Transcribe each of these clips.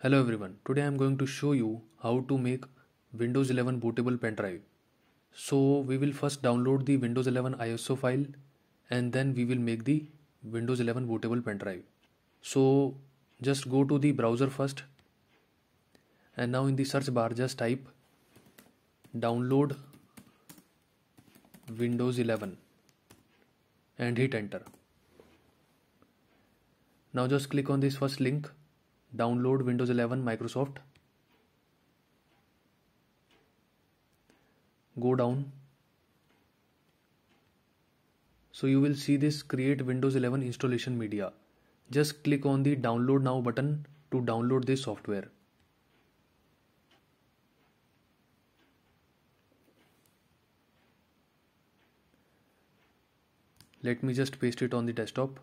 Hello everyone, today I am going to show you how to make Windows 11 bootable pen drive. So we will first download the Windows 11 ISO file and then we will make the Windows 11 bootable pen drive. So just go to the browser first and now in the search bar just type download Windows 11 and hit enter. Now just click on this first link, download Windows 11 Microsoft. Go down. So you will see this create Windows 11 installation media. Just click on the download now button to download this software. Let me just paste it on the desktop.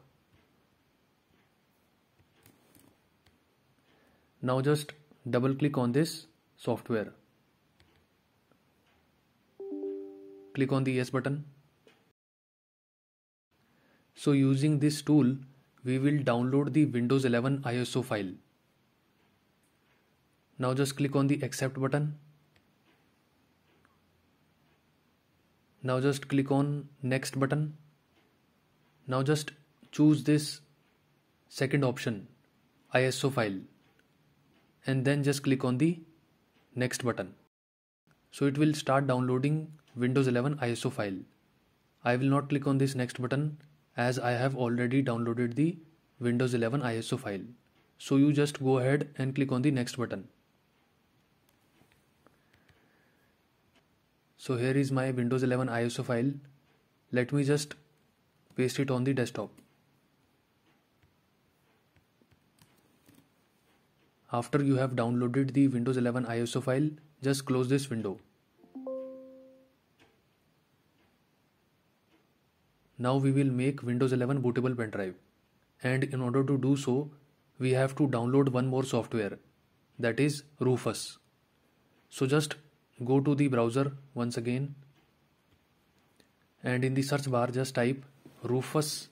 Now just double click on this software. Click on the yes button. So using this tool, we will download the Windows 11 ISO file. Now just click on the accept button. Now just click on next button. Now just choose this second option, ISO file, and then just click on the next button. So it will start downloading Windows 11 ISO file. I will not click on this next button as I have already downloaded the Windows 11 ISO file. So you just go ahead and click on the next button. So here is my Windows 11 ISO file. Let me just paste it on the desktop. After you have downloaded the Windows 11 ISO file, just close this window. Now we will make Windows 11 bootable pen drive. And in order to do so, we have to download one more software, that is Rufus. So just go to the browser once again and in the search bar just type Rufus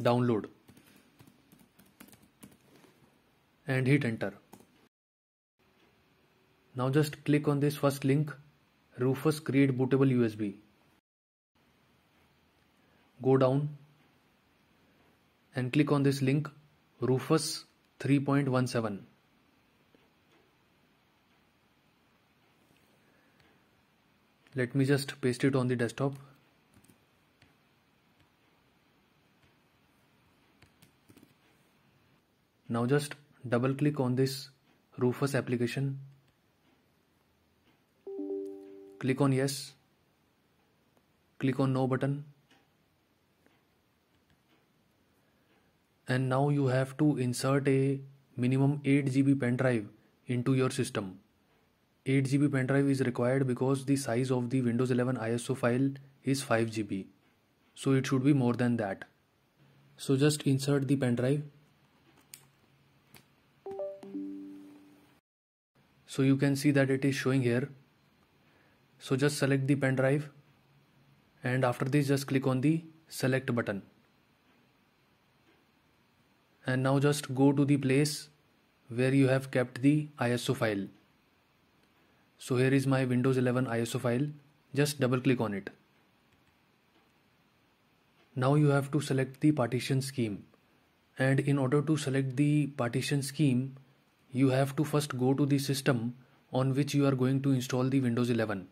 download and hit enter. Now just click on this first link, Rufus create bootable USB. Go down and click on this link, Rufus 3.17. Let me just paste it on the desktop. Now just double click on this Rufus application. Click on yes. Click on no button. And now you have to insert a minimum 8 GB pen drive into your system. 8 GB pen drive is required because the size of the Windows 11 ISO file is 5 GB. So it should be more than that. So just insert the pen drive. So you can see that it is showing here. So just select the pen drive and after this just click on the select button. And now just go to the place where you have kept the ISO file. So here is my Windows 11 ISO file. Just double click on it. Now you have to select the partition scheme. And in order to select the partition scheme, you have to first go to the system on which you are going to install the Windows 11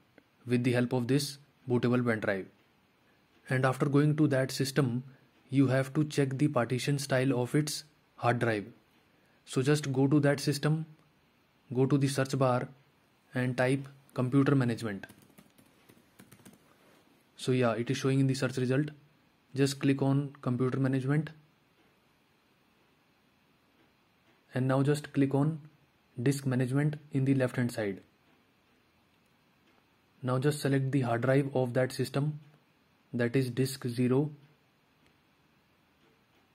with the help of this bootable pen drive. And after going to that system, you have to check the partition style of its hard drive. So just go to that system, go to the search bar and type computer management. So yeah, it is showing in the search result. Just click on computer management. And now just click on disk management in the left hand side. Now just select the hard drive of that system, that is disk 0.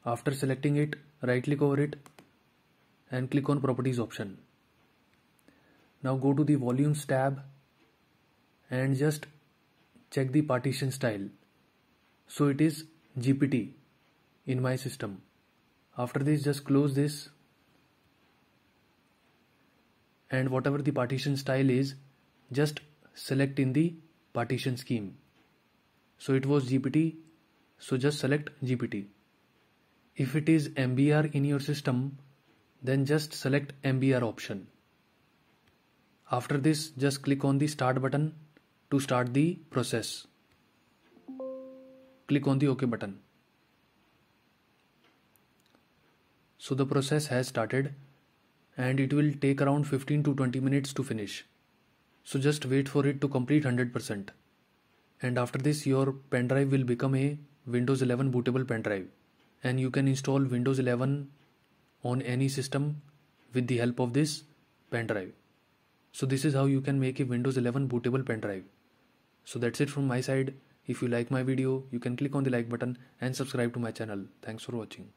After selecting it, right click over it and click on properties option. Now go to the volumes tab and just check the partition style. So it is GPT in my system. After this just close this and whatever the partition style is, just select in the partition scheme. So it was GPT, so just select GPT. If it is MBR in your system, then just select MBR option. After this, just click on the start button to start the process. Click on the OK button. So the process has started and it will take around 15 to 20 minutes to finish. So just wait for it to complete 100%. And after this, your pen drive will become a Windows 11 bootable pen drive, and you can install Windows 11 on any system with the help of this pen drive. So this is how you can make a Windows 11 bootable pen drive. So that's it from my side. If you like my video, you can click on the like button and subscribe to my channel. Thanks for watching.